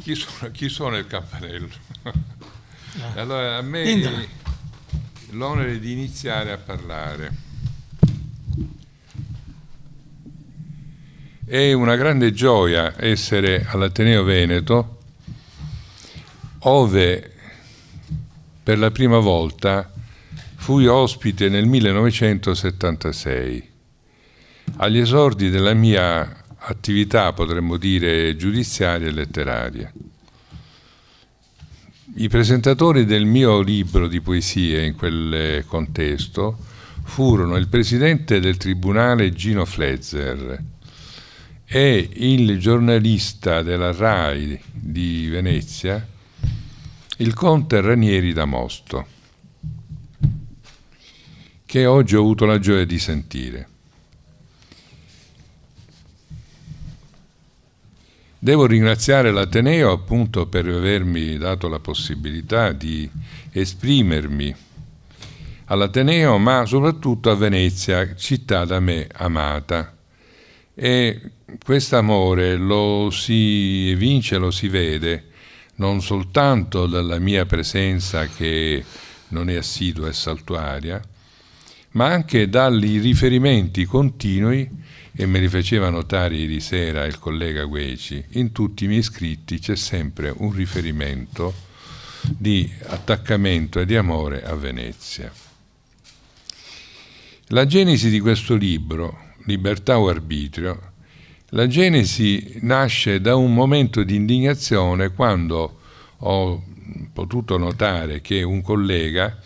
chi suona il campanello? Allora, a me l'onere di iniziare a parlare. È una grande gioia essere all'Ateneo Veneto, ove per la prima volta fui ospite nel 1976, agli esordi della mia attività, potremmo dire, giudiziaria e letteraria. I presentatori del mio libro di poesie in quel contesto furono il presidente del tribunale Gino Flezzer e il giornalista della RAI di Venezia, il conte Ranieri da Mosto, che oggi ho avuto la gioia di sentire. Devo ringraziare l'Ateneo appunto per avermi dato la possibilità di esprimermi all'Ateneo, ma soprattutto a Venezia, città da me amata. E questo amore lo si evince, lo si vede non soltanto dalla mia presenza, che non è assidua e saltuaria, ma anche dai riferimenti continui, e me li faceva notare ieri sera il collega Gueci. In tutti i miei scritti c'è sempre un riferimento di attaccamento e di amore a Venezia. La genesi di questo libro, Libertà o Arbitrio, la genesi nasce da un momento di indignazione quando ho potuto notare che un collega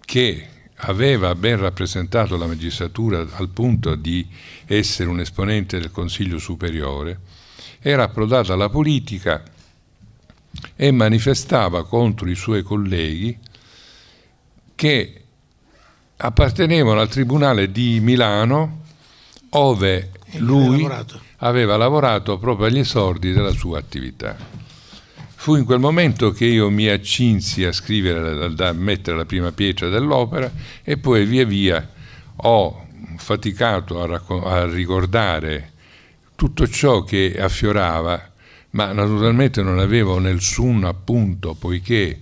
che aveva ben rappresentato la magistratura al punto di essere un esponente del Consiglio Superiore, era approdato alla politica e manifestava contro i suoi colleghi che appartenevano al Tribunale di Milano, ove lui aveva lavorato proprio agli esordi della sua attività. Fu in quel momento che io mi accinsi a scrivere, a mettere la prima pietra dell'opera, e poi via via ho faticato a ricordare tutto ciò che affiorava, ma naturalmente non avevo nessun appunto, poiché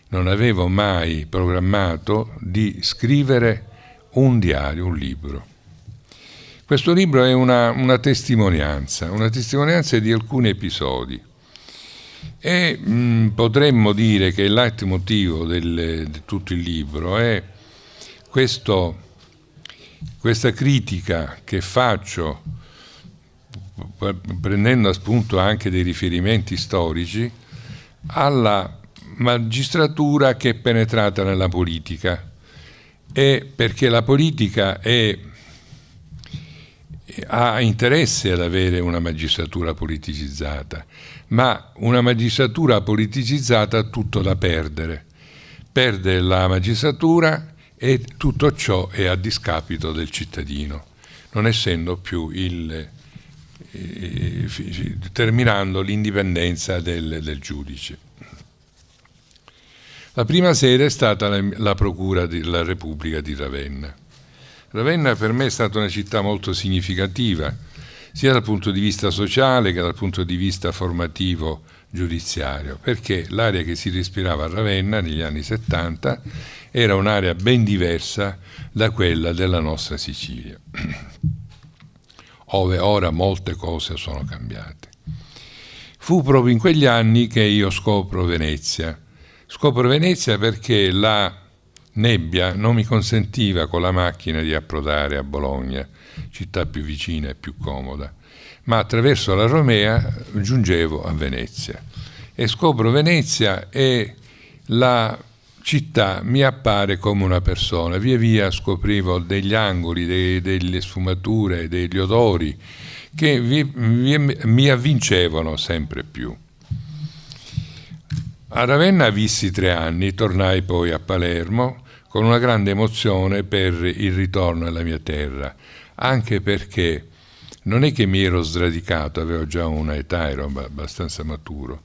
non avevo mai programmato di scrivere un diario, un libro. Questo libro è una testimonianza di alcuni episodi. E potremmo dire che il leitmotiv di tutto il libro è questa critica che faccio, prendendo a spunto anche dei riferimenti storici, alla magistratura che è penetrata nella politica, e perché la politica ha interesse ad avere una magistratura politicizzata, ma una magistratura politicizzata ha tutto da perdere. Perde la magistratura e tutto ciò è a discapito del cittadino, non essendo più terminando l'indipendenza del giudice. La prima sede è stata la Procura della Repubblica di Ravenna. Ravenna per me è stata una città molto significativa, sia dal punto di vista sociale che dal punto di vista formativo giudiziario, perché l'area che si respirava a Ravenna negli anni 70 era un'area ben diversa da quella della nostra Sicilia, ove ora molte cose sono cambiate. Fu proprio in quegli anni che io scopro Venezia. Scopro Venezia perché la nebbia non mi consentiva con la macchina di approdare a Bologna, città più vicina e più comoda, ma attraverso la Romea giungevo a Venezia e scopro Venezia e la città mi appare come una persona. Via via scoprivo degli angoli, delle sfumature, degli odori che mi avvincevano sempre più. A Ravenna vissi 3 anni, tornai poi a Palermo con una grande emozione per il ritorno alla mia terra, anche perché non è che mi ero sradicato, avevo già una età, ero abbastanza maturo,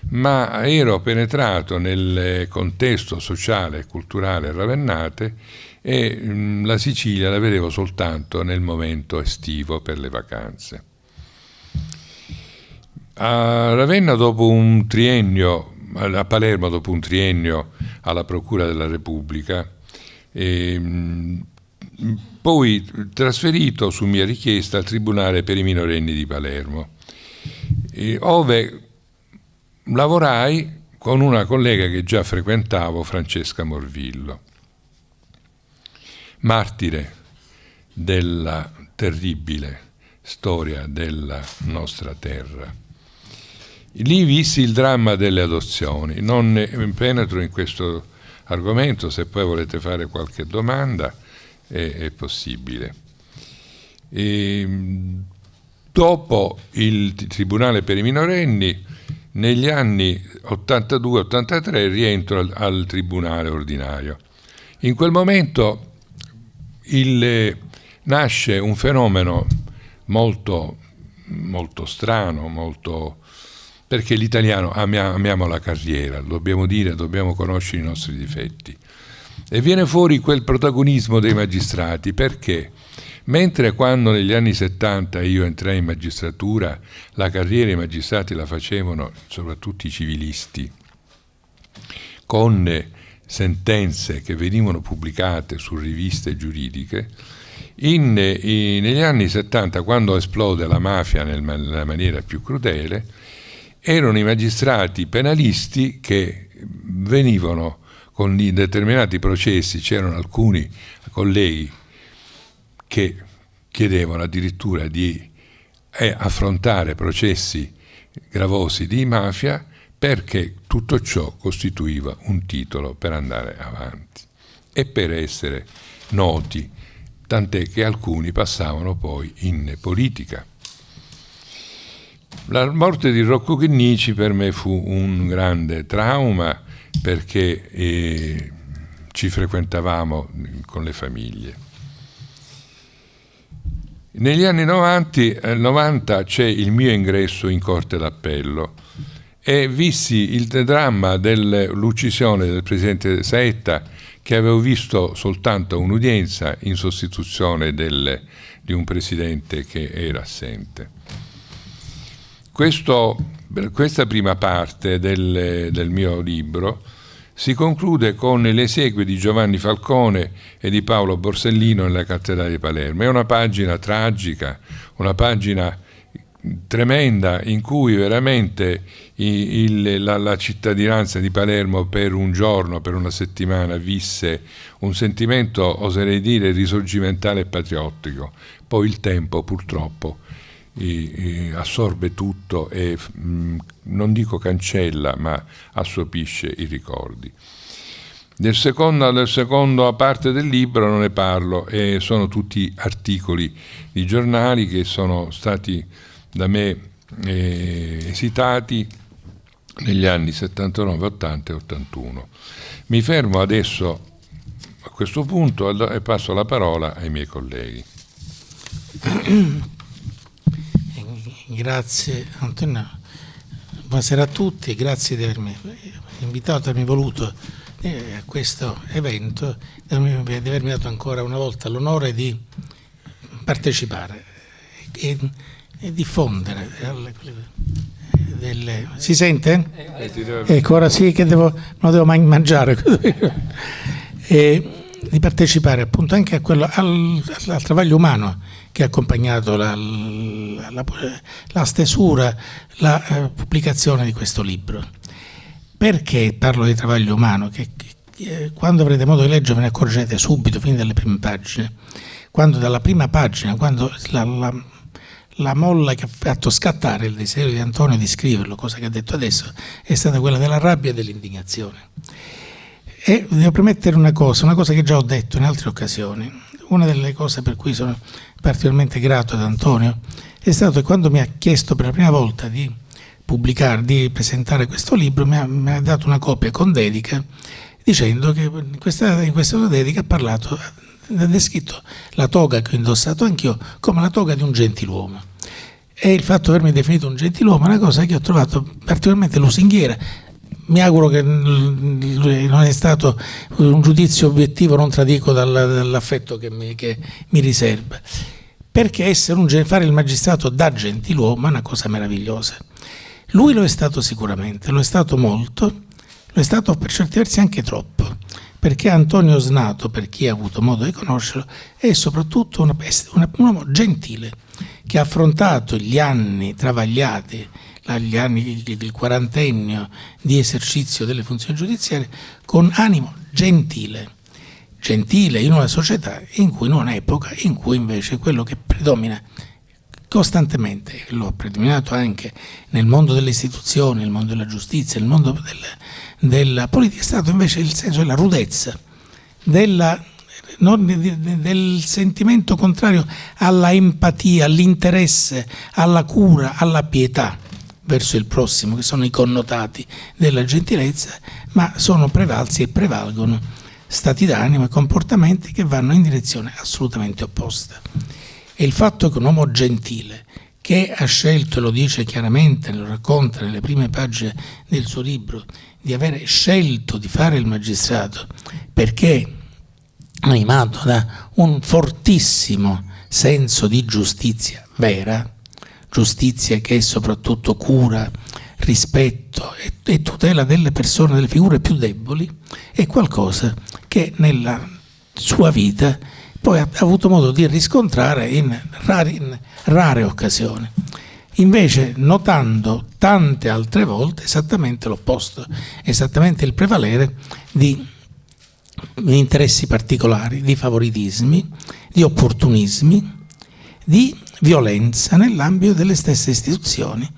ma ero penetrato nel contesto sociale e culturale ravennate e la Sicilia la vedevo soltanto nel momento estivo per le vacanze. A Ravenna dopo un triennio, a Palermo dopo un triennio alla Procura della Repubblica, poi trasferito su mia richiesta al Tribunale per i minorenni di Palermo, ove lavorai con una collega che già frequentavo, Francesca Morvillo, martire della terribile storia della nostra terra. Lì vissi il dramma delle adozioni. Non ne penetro in questo argomento, se poi volete fare qualche domanda è possibile. Dopo il Tribunale per i minorenni, negli anni 82-83 rientro al Tribunale ordinario. In quel momento nasce un fenomeno molto, molto strano, perché l'italiano amiamo la carriera, dobbiamo conoscere i nostri difetti. E viene fuori quel protagonismo dei magistrati, perché mentre quando negli anni 70 io entrai in magistratura, la carriera i magistrati la facevano soprattutto i civilisti, con sentenze che venivano pubblicate su riviste giuridiche, negli anni 70, quando esplode la mafia nella maniera più crudele, erano i magistrati penalisti che venivano con determinati processi. C'erano alcuni colleghi che chiedevano addirittura di affrontare processi gravosi di mafia, perché tutto ciò costituiva un titolo per andare avanti e per essere noti, tant'è che alcuni passavano poi in politica. La morte di Rocco Chinnici per me fu un grande trauma, perché ci frequentavamo con le famiglie. Negli anni 90 c'è il mio ingresso in Corte d'Appello e vissi il dramma dell'uccisione del presidente Saetta, che avevo visto soltanto un'udienza in sostituzione di un presidente che era assente. Questa prima parte del mio libro si conclude con le esequie di Giovanni Falcone e di Paolo Borsellino nella cattedrale di Palermo. È una pagina tragica, una pagina tremenda, in cui veramente la cittadinanza di Palermo per un giorno, per una settimana, visse un sentimento, oserei dire, risorgimentale e patriottico. Poi il tempo purtroppo assorbe tutto e non dico cancella, ma assopisce i ricordi. Nella seconda parte del libro non ne parlo, e sono tutti articoli di giornali che sono stati da me esitati negli anni 79, 80 e 81. Mi fermo adesso a questo punto e passo la parola ai miei colleghi. Grazie Antonio, buonasera a tutti, grazie di avermi invitato, avermi voluto a questo evento, di avermi dato ancora una volta l'onore di partecipare e diffondere si sente? Ecco, ora sì che non devo mangiare e di partecipare appunto anche a al travaglio umano che ha accompagnato la stesura, la pubblicazione di questo libro. Perché parlo di travaglio umano? Che quando avrete modo di leggere ve ne accorgerete subito, fin dalle prime pagine. Quando dalla prima pagina, quando la molla che ha fatto scattare il desiderio di Antonio di scriverlo, cosa che ha detto adesso, è stata quella della rabbia e dell'indignazione. E devo premettere una cosa che già ho detto in altre occasioni. Una delle cose per cui sono particolarmente grato ad Antonio è stato che quando mi ha chiesto per la prima volta di pubblicare, di presentare questo libro, mi ha dato una copia con dedica, dicendo che in questa dedica ha descritto la toga che ho indossato anch'io come la toga di un gentiluomo. E il fatto di avermi definito un gentiluomo è una cosa che ho trovato particolarmente lusinghiera. Mi auguro che non è stato un giudizio obiettivo, non tradico dall'affetto che mi riserva, perché fare il magistrato da gentiluomo è una cosa meravigliosa. Lui lo è stato sicuramente, lo è stato molto, lo è stato per certi versi anche troppo, perché Antonio Snato, per chi ha avuto modo di conoscerlo, è soprattutto un uomo gentile, che ha affrontato gli anni travagliati, il quarantennio di esercizio delle funzioni giudiziarie con animo gentile in una società, in un'epoca in cui invece quello che predomina costantemente, lo ha predominato anche nel mondo delle istituzioni, nel mondo della giustizia, nel mondo della politica, è stato invece il senso della rudezza, del sentimento contrario alla empatia, all'interesse, alla cura, alla pietà verso il prossimo, che sono i connotati della gentilezza, ma sono prevalsi e prevalgono stati d'animo e comportamenti che vanno in direzione assolutamente opposta. E il fatto che un uomo gentile, che ha scelto, e lo dice chiaramente, lo racconta nelle prime pagine del suo libro, di avere scelto di fare il magistrato perché animato da un fortissimo senso di giustizia vera, giustizia che è soprattutto cura, rispetto e tutela delle persone, delle figure più deboli, è qualcosa che nella sua vita poi ha avuto modo di riscontrare in rare occasioni. Invece, notando tante altre volte esattamente l'opposto, esattamente il prevalere di interessi particolari, di favoritismi, di opportunismi, di violenza nell'ambito delle stesse istituzioni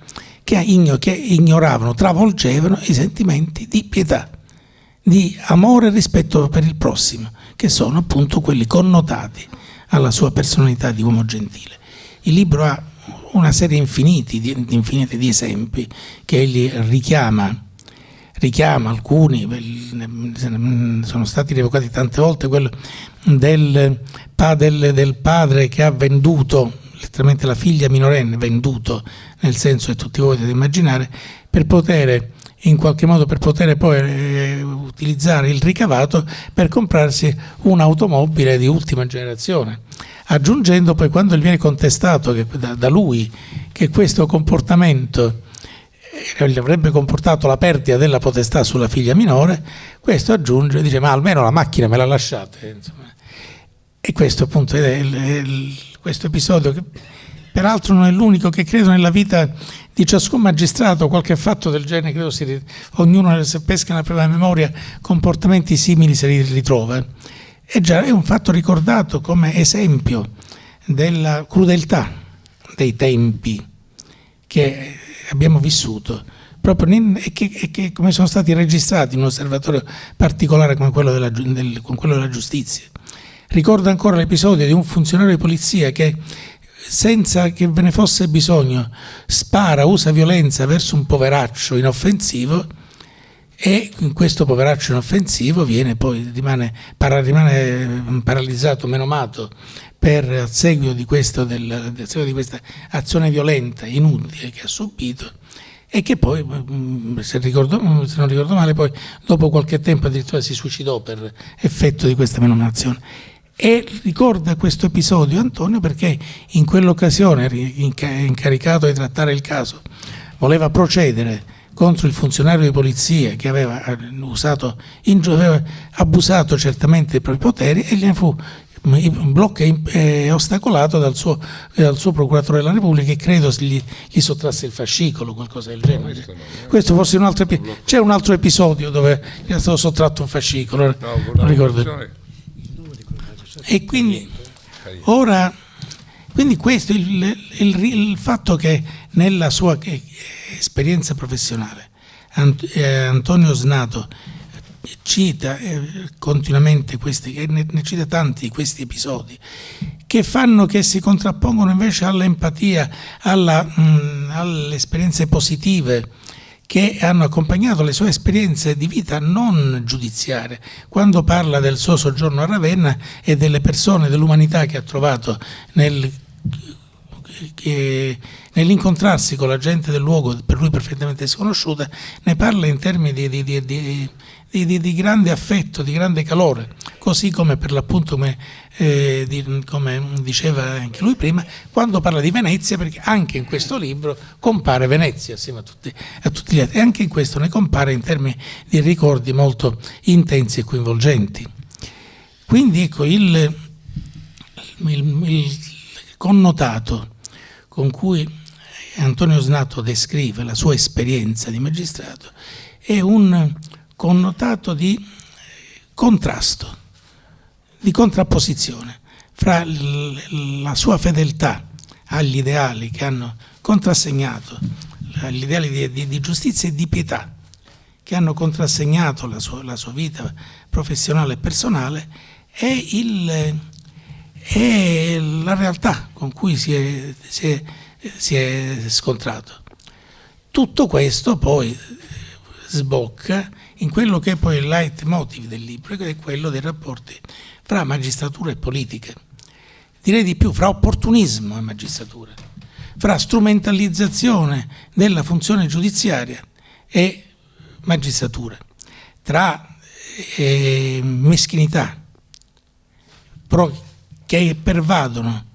che ignoravano, travolgevano i sentimenti di pietà, di amore e rispetto per il prossimo, che sono appunto quelli connotati alla sua personalità di uomo gentile. Il libro ha una serie infinite di esempi che egli richiama alcuni, sono stati rievocati tante volte, quello del padre che ha venduto letteralmente la figlia minorenne, venduto nel senso che tutti voi potete immaginare, per poter poi utilizzare il ricavato per comprarsi un'automobile di ultima generazione, aggiungendo poi, quando gli viene contestato da lui che questo comportamento gli avrebbe comportato la perdita della potestà sulla figlia minore, questo aggiunge e dice: ma almeno la macchina me la lasciate, insomma. E questo appunto è questo episodio, che peraltro non è l'unico, che credo nella vita di ciascun magistrato qualche fatto del genere, credo ognuno, se pesca nella propria memoria comportamenti simili, se li ritrova. È un fatto ricordato come esempio della crudeltà dei tempi che abbiamo vissuto, proprio che come sono stati registrati in un osservatorio particolare come quello della giustizia. Ricordo ancora l'episodio di un funzionario di polizia che, senza che ve ne fosse bisogno, usa violenza verso un poveraccio inoffensivo, e questo poveraccio inoffensivo rimane paralizzato, menomato a seguito di questa azione violenta inutile che ha subito, e che poi, se non ricordo male, poi dopo qualche tempo addirittura si suicidò per effetto di questa menomazione. E ricorda questo episodio Antonio perché in quell'occasione, incaricato di trattare il caso, voleva procedere contro il funzionario di polizia che aveva abusato certamente dei propri poteri, e gliene fu bloccato e ostacolato dal suo procuratore della Repubblica, che credo gli sottrasse il fascicolo, qualcosa del genere. Questo forse c'è un altro episodio dove gli è stato sottratto un fascicolo, non ricordo. E quindi questo il fatto che nella sua esperienza professionale Antonio Snato cita continuamente ne cita tanti di questi episodi che si contrappongono invece all'empatia, alle esperienze positive che hanno accompagnato le sue esperienze di vita non giudiziarie, quando parla del suo soggiorno a Ravenna e delle persone, dell'umanità che ha trovato nell'incontrarsi con la gente del luogo, per lui perfettamente sconosciuta, ne parla in termini di grande affetto, di grande calore, così come per l'appunto come diceva anche lui prima, quando parla di Venezia, perché anche in questo libro compare Venezia assieme a tutti gli altri, e anche in questo ne compare in termini di ricordi molto intensi e coinvolgenti. Quindi ecco il connotato con cui Antonio Snato descrive la sua esperienza di magistrato è un connotato di contrasto, di contrapposizione fra la sua fedeltà agli ideali che hanno contrassegnato, agli ideali di giustizia e di pietà che hanno contrassegnato la sua vita professionale e personale, e la realtà con cui si è scontrato. Tutto questo poi sbocca in quello che è poi il leitmotiv del libro, che è quello dei rapporti fra magistratura e politica. Direi di più, fra opportunismo e magistratura, fra strumentalizzazione della funzione giudiziaria e magistratura, tra meschinità che pervadono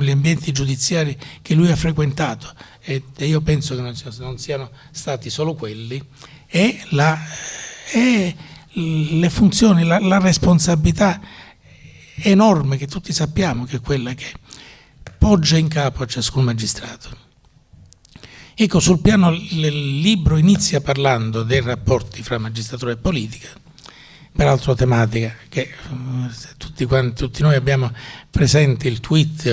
gli ambienti giudiziari che lui ha frequentato, e io penso che non siano stati solo quelli, e le funzioni, la responsabilità enorme che tutti sappiamo che è quella che poggia in capo a ciascun magistrato. Ecco, sul piano il libro inizia parlando dei rapporti fra magistratura e politica, peraltro tematica che tutti noi abbiamo presente, il tweet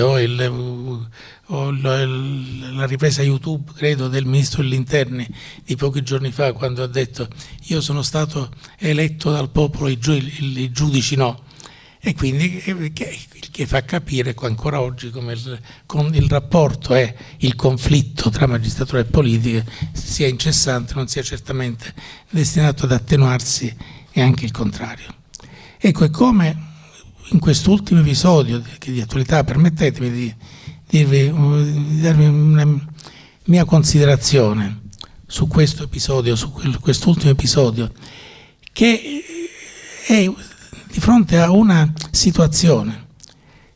o la ripresa YouTube, credo, del ministro degli interni di pochi giorni fa, quando ha detto: io sono stato eletto dal popolo, i giudici no. E quindi che fa capire ancora oggi come il rapporto e il conflitto tra magistratura e politica sia incessante, non sia certamente destinato ad attenuarsi, e anche il contrario. Ecco, e come in quest'ultimo episodio di attualità, permettetemi di darvi una mia considerazione su questo episodio, su quest'ultimo episodio, che è di fronte a una situazione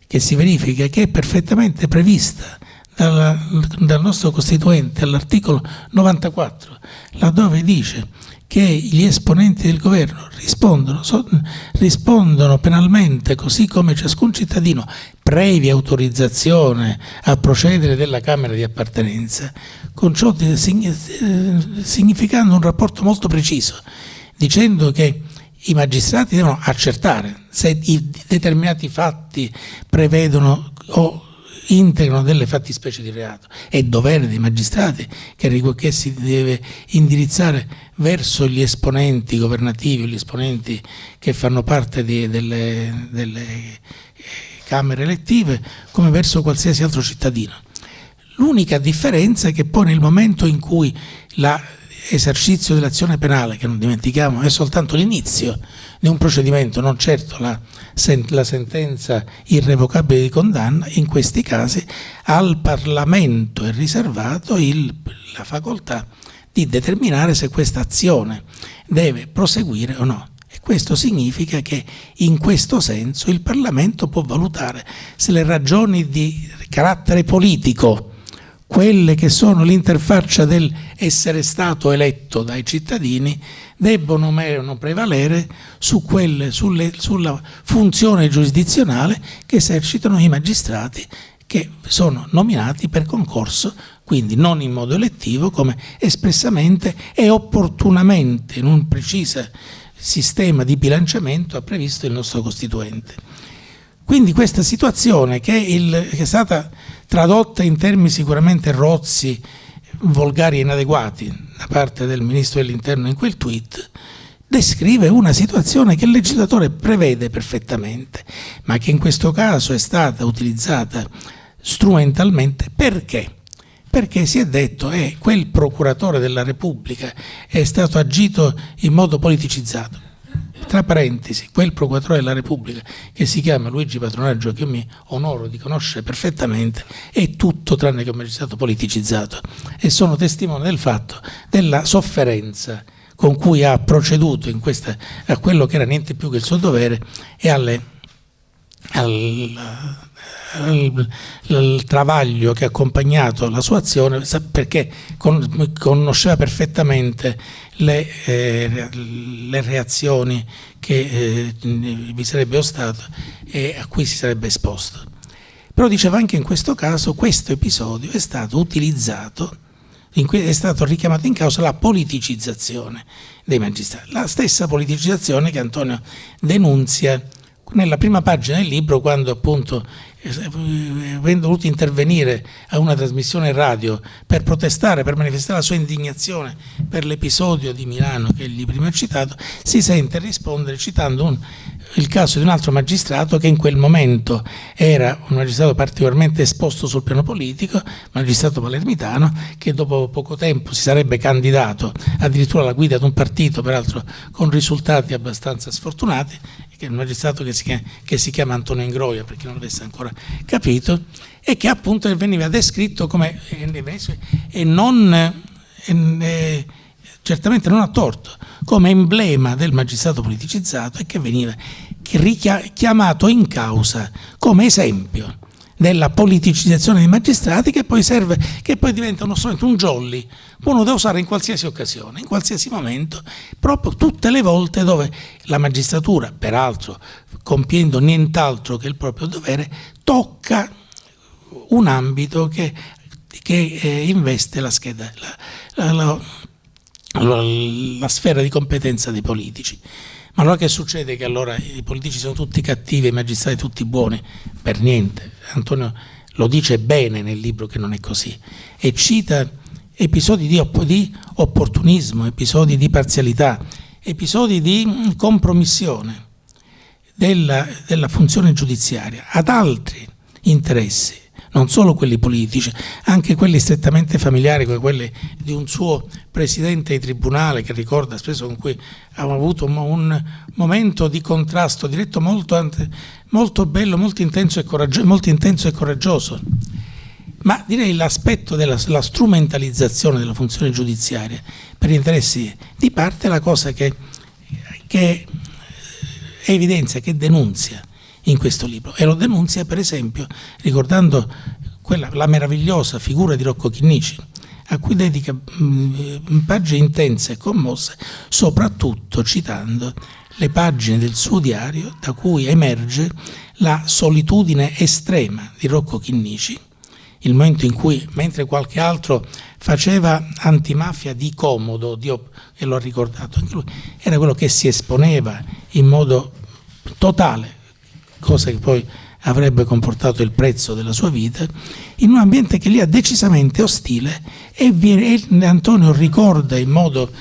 che si verifica, che è perfettamente prevista dal nostro Costituente all'articolo 94, laddove dice che gli esponenti del governo rispondono penalmente, così come ciascun cittadino, previa autorizzazione a procedere della Camera di appartenenza, con ciò significando un rapporto molto preciso, dicendo che i magistrati devono accertare se i determinati fatti prevedono o integrano delle fattispecie di reato. È dovere dei magistrati che si deve indirizzare verso gli esponenti governativi, gli esponenti che fanno parte delle camere elettive, come verso qualsiasi altro cittadino. L'unica differenza è che poi nel momento in cui l'esercizio dell'azione penale, che non dimentichiamo è soltanto l'inizio di un procedimento, non certo la sentenza irrevocabile di condanna, in questi casi al Parlamento è riservato la facoltà di determinare se questa azione deve proseguire o no. E questo significa che in questo senso il Parlamento può valutare se le ragioni di carattere politico, quelle che sono l'interfaccia del essere stato eletto dai cittadini, debbono o meno prevalere sulla funzione giurisdizionale che esercitano i magistrati, che sono nominati per concorso, quindi non in modo elettivo, come espressamente e opportunamente in un preciso sistema di bilanciamento ha previsto il nostro Costituente. Quindi questa situazione, che è stata tradotta in termini sicuramente rozzi, volgari e inadeguati da parte del Ministro dell'Interno in quel tweet, descrive una situazione che il legislatore prevede perfettamente, ma che in questo caso è stata utilizzata strumentalmente. Perché? Perché si è detto quel procuratore della Repubblica è stato agito in modo politicizzato. Tra parentesi, quel procuratore della Repubblica, che si chiama Luigi Patronaggio, che io mi onoro di conoscere perfettamente, è tutto tranne che un magistrato politicizzato, e sono testimone del fatto della sofferenza con cui ha proceduto a quello che era niente più che il suo dovere e al travaglio che ha accompagnato la sua azione, perché conosceva perfettamente le reazioni che vi sarebbero state e a cui si sarebbe esposto. Però diceva anche in questo caso questo episodio è stato utilizzato, è stato richiamato in causa la politicizzazione dei magistrati, la stessa politicizzazione che Antonio denunzia nella prima pagina del libro, quando appunto, avendo voluto intervenire a una trasmissione radio per protestare, per manifestare la sua indignazione per l'episodio di Milano che egli prima ha citato, si sente rispondere citando il caso di un altro magistrato che in quel momento era un magistrato particolarmente esposto sul piano politico, magistrato palermitano, che dopo poco tempo si sarebbe candidato addirittura alla guida di un partito, peraltro con risultati abbastanza sfortunati, che è un magistrato che si chiama Antonio Ingroia, per chi non l'avesse ancora capito, e che appunto veniva descritto come, e non certamente non a torto, come emblema del magistrato politicizzato e che veniva richiamato in causa come esempio della politicizzazione dei magistrati, che poi diventa uno strumento, un jolly, buono da usare in qualsiasi occasione, in qualsiasi momento, proprio tutte le volte dove la magistratura, peraltro compiendo nient'altro che il proprio dovere, tocca un ambito che investe la sfera di competenza dei politici. Ma allora che succede? Che allora i politici sono tutti cattivi, i magistrati tutti buoni? Per niente. Antonio lo dice bene nel libro che non è così, e cita episodi di opportunismo, episodi di parzialità, episodi di compromissione della funzione giudiziaria ad altri interessi, non solo quelli politici, anche quelli strettamente familiari, come quelli di un suo presidente di tribunale, che ricorda spesso, con cui avevamo avuto un momento di contrasto diretto molto bello, molto intenso e coraggioso. Ma direi l'aspetto della strumentalizzazione della funzione giudiziaria per interessi di parte è la cosa che evidenzia, che denunzia in questo libro, e lo denunzia per esempio ricordando la meravigliosa figura di Rocco Chinnici, a cui dedica pagine intense e commosse, soprattutto citando le pagine del suo diario da cui emerge la solitudine estrema di Rocco Chinnici, il momento in cui, mentre qualche altro faceva antimafia di comodo, e lo ha ricordato anche lui, era quello che si esponeva in modo totale, cosa che poi avrebbe comportato il prezzo della sua vita, in un ambiente che lì è decisamente ostile, e Antonio ricorda in modo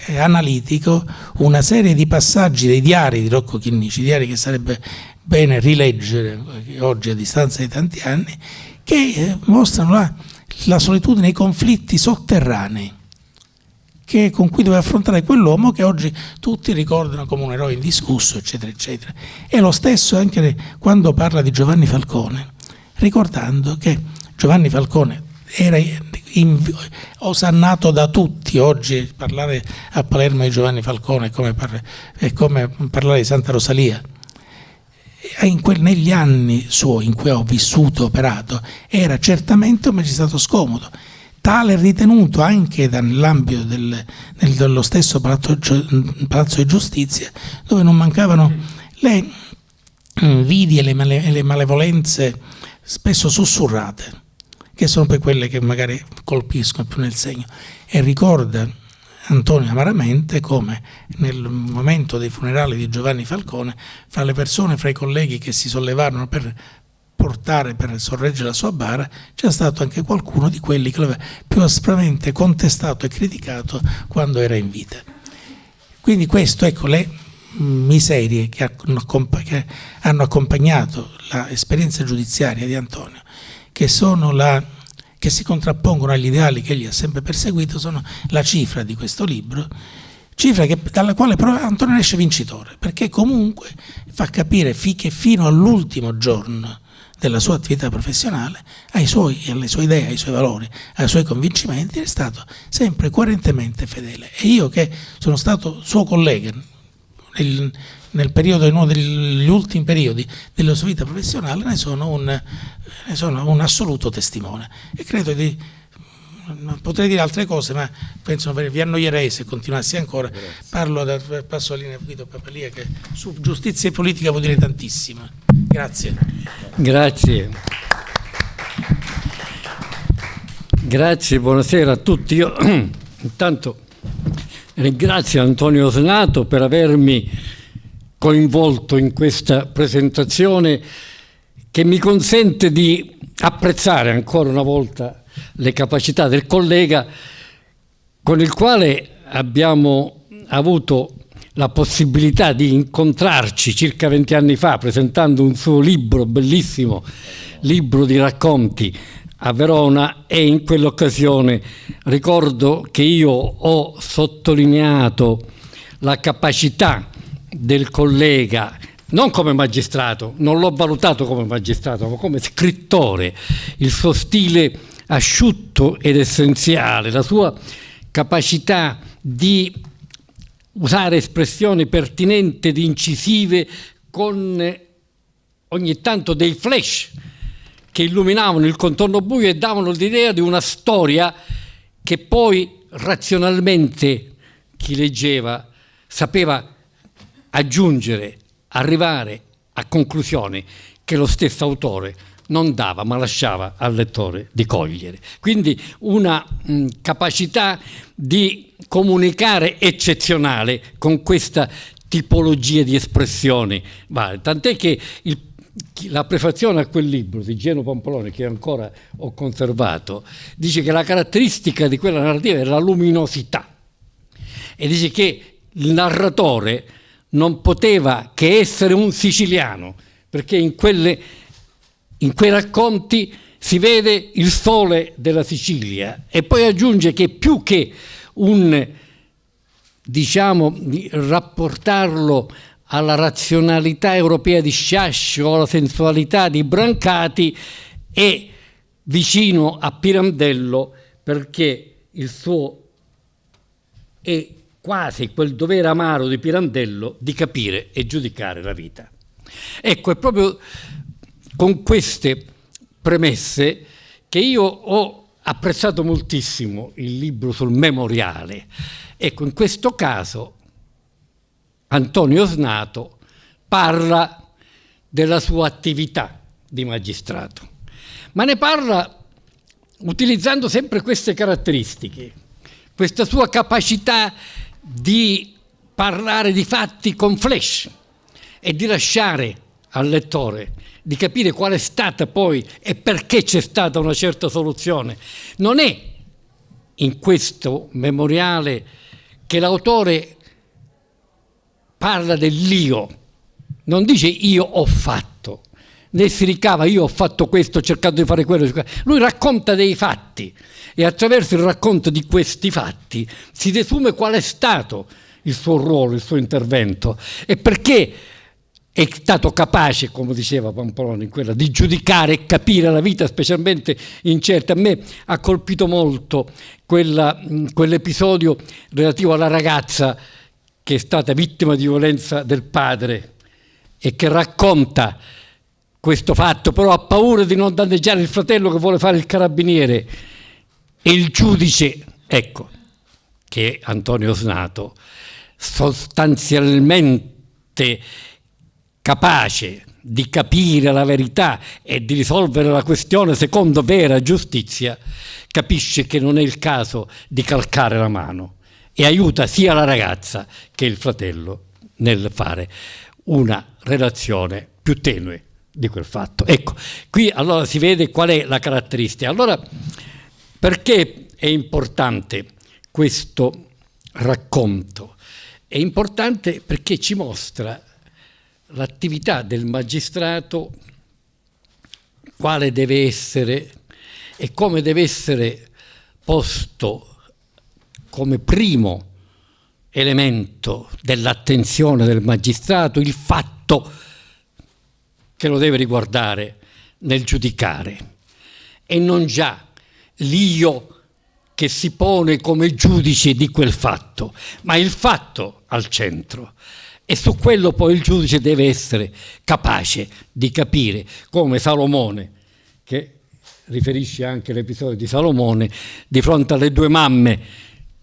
analitico una serie di passaggi dei diari di Rocco Chinnici, diari che sarebbe bene rileggere oggi a distanza di tanti anni, che mostrano la solitudine, i conflitti sotterranei con cui doveva affrontare quell'uomo che oggi tutti ricordano come un eroe indiscusso, eccetera, eccetera. E lo stesso anche quando parla di Giovanni Falcone, ricordando che Giovanni Falcone era osannato da tutti. Oggi parlare a Palermo di Giovanni Falcone è come parlare di Santa Rosalia. Negli anni suoi in cui ho vissuto, operato, era certamente un magistrato scomodo, tale ritenuto anche nell'ambito dello stesso Palazzo di Giustizia, dove non mancavano le invidie e le malevolenze spesso sussurrate, che sono poi quelle che magari colpiscono più nel segno. E ricorda Antonio amaramente come nel momento dei funerali di Giovanni Falcone, fra le persone, fra i colleghi che si sollevarono per sorreggere la sua bara, c'è stato anche qualcuno di quelli che lo aveva più aspramente contestato e criticato quando era in vita. Quindi questo, ecco, le miserie che hanno accompagnato l'esperienza giudiziaria di Antonio, che si contrappongono agli ideali che egli ha sempre perseguito, sono la cifra di questo libro, cifra dalla quale però Antonio esce vincitore, perché comunque fa capire che fino all'ultimo giorno della sua attività professionale, alle sue idee, ai suoi valori, ai suoi convincimenti, è stato sempre coerentemente fedele. E io, che sono stato suo collega nel periodo, in uno degli ultimi periodi della sua vita professionale, ne sono un assoluto testimone. E credo potrei dire altre cose, ma penso vi annoierei se continuassi ancora. Passo la linea a Guido Papalia, che su giustizia e politica vuol dire tantissimo. Grazie. Grazie, buonasera a tutti. Io intanto ringrazio Antonio Osnato per avermi coinvolto in questa presentazione, che mi consente di apprezzare ancora una volta le capacità del collega, con il quale abbiamo avuto la possibilità di incontrarci circa 20 anni fa, presentando un suo libro, bellissimo libro di racconti, a Verona, e in quell'occasione ricordo che io ho sottolineato la capacità del collega, non come magistrato, non l'ho valutato come magistrato, ma come scrittore, il suo stile asciutto ed essenziale, la sua capacità di usare espressioni pertinenti ed incisive, con ogni tanto dei flash che illuminavano il contorno buio e davano l'idea di una storia che poi razionalmente chi leggeva sapeva aggiungere, arrivare a conclusioni che lo stesso autore non dava, ma lasciava al lettore di cogliere. Quindi una capacità di comunicare eccezionale con questa tipologia di espressioni. Tant'è che la prefazione a quel libro di Gino Pampalone, che ancora ho conservato, dice che la caratteristica di quella narrativa è la luminosità, e dice che il narratore non poteva che essere un siciliano, perché in quei racconti si vede il sole della Sicilia. E poi aggiunge che più che rapportarlo alla razionalità europea di Sciascio o alla sensualità di Brancati, è vicino a Pirandello, perché il suo è quasi quel dovere amaro di Pirandello di capire e giudicare la vita. Ecco, è proprio con queste premesse che io ho apprezzato moltissimo il libro sul memoriale. Ecco, in questo caso Antonio Osnato parla della sua attività di magistrato, ma ne parla utilizzando sempre queste caratteristiche, questa sua capacità di parlare di fatti con flash e di lasciare al lettore di capire qual è stata poi e perché c'è stata una certa soluzione. Non è in questo memoriale che l'autore parla dell'io, non dice io ho fatto, né si ricava io ho fatto questo cercando di fare quello. Lui racconta dei fatti, e attraverso il racconto di questi fatti si desume qual è stato il suo ruolo, il suo intervento, e perché è stato capace, come diceva Pampalone in quella, di giudicare e capire la vita, specialmente incerta. A me ha colpito molto quell'episodio relativo alla ragazza che è stata vittima di violenza del padre e che racconta questo fatto, però ha paura di non danneggiare il fratello che vuole fare il carabiniere, e il giudice, ecco, che è Antonio Osnato, sostanzialmente capace di capire la verità e di risolvere la questione secondo vera giustizia, capisce che non è il caso di calcare la mano e aiuta sia la ragazza che il fratello nel fare una relazione più tenue di quel fatto. Ecco, qui allora si vede qual è la caratteristica. Allora, perché è importante questo racconto? È importante perché ci mostra l'attività del magistrato, quale deve essere e come deve essere posto come primo elemento dell'attenzione del magistrato il fatto che lo deve riguardare nel giudicare e non già l'io che si pone come giudice di quel fatto, ma il fatto al centro. E su quello poi il giudice deve essere capace di capire, come Salomone, che riferisce anche l'episodio di Salomone, di fronte alle due mamme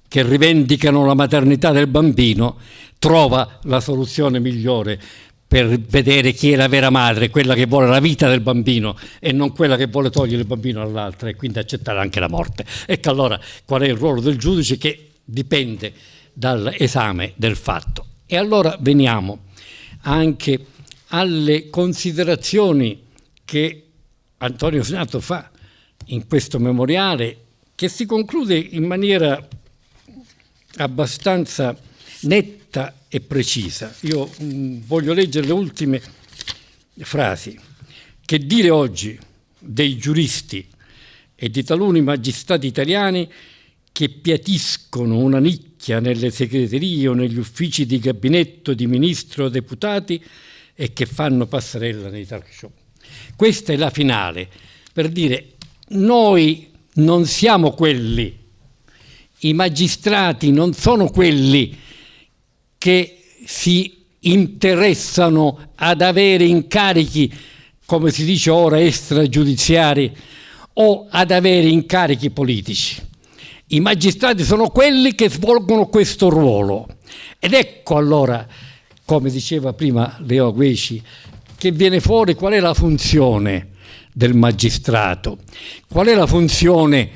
che rivendicano la maternità del bambino, trova la soluzione migliore per vedere chi è la vera madre, quella che vuole la vita del bambino e non quella che vuole togliere il bambino all'altra e quindi accettare anche la morte. Ecco allora qual è il ruolo del giudice, che dipende dall'esame del fatto. E allora veniamo anche alle considerazioni che Antonio Senato fa in questo memoriale, che si conclude in maniera abbastanza netta e precisa. Io voglio leggere le ultime frasi. Che dire oggi dei giuristi e di taluni magistrati italiani che piatiscono una nicchia nelle segreterie o negli uffici di gabinetto di ministri o deputati e che fanno passerella nei talk show. Questa è la finale, per dire: noi non siamo quelli, i magistrati non sono quelli che si interessano ad avere incarichi, come si dice ora, extragiudiziari o ad avere incarichi politici. I magistrati sono quelli che svolgono questo ruolo. Ed ecco allora, come diceva prima Leo Gueci, che viene fuori qual è la funzione del magistrato, qual è la funzione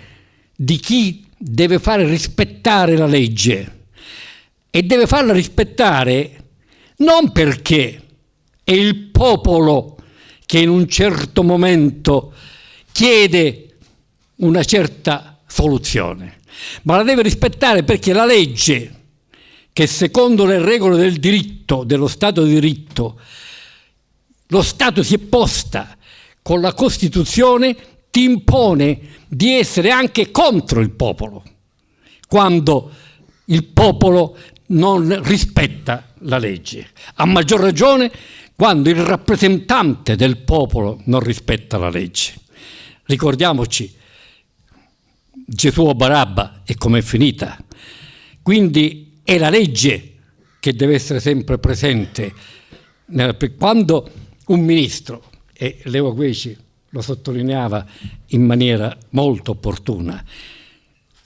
di chi deve fare rispettare la legge. E deve farla rispettare non perché è il popolo che in un certo momento chiede una certa soluzione, ma la deve rispettare perché la legge, che secondo le regole del diritto, dello Stato di diritto, lo Stato si è posta con la Costituzione, ti impone di essere anche contro il popolo, quando il popolo non rispetta la legge. A maggior ragione quando il rappresentante del popolo non rispetta la legge. Ricordiamoci Gesù o Barabba e com'è finita. Quindi è la legge che deve essere sempre presente. Quando un ministro, e Leo Gueci lo sottolineava in maniera molto opportuna,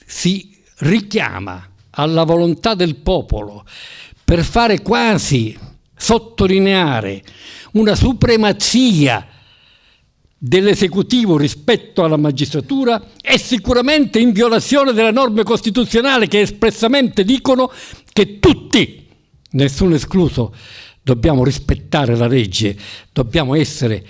si richiama alla volontà del popolo per fare quasi sottolineare una supremazia dell'esecutivo rispetto alla magistratura, è sicuramente in violazione delle norme costituzionali che espressamente dicono che tutti, nessuno escluso, dobbiamo rispettare la legge, dobbiamo essere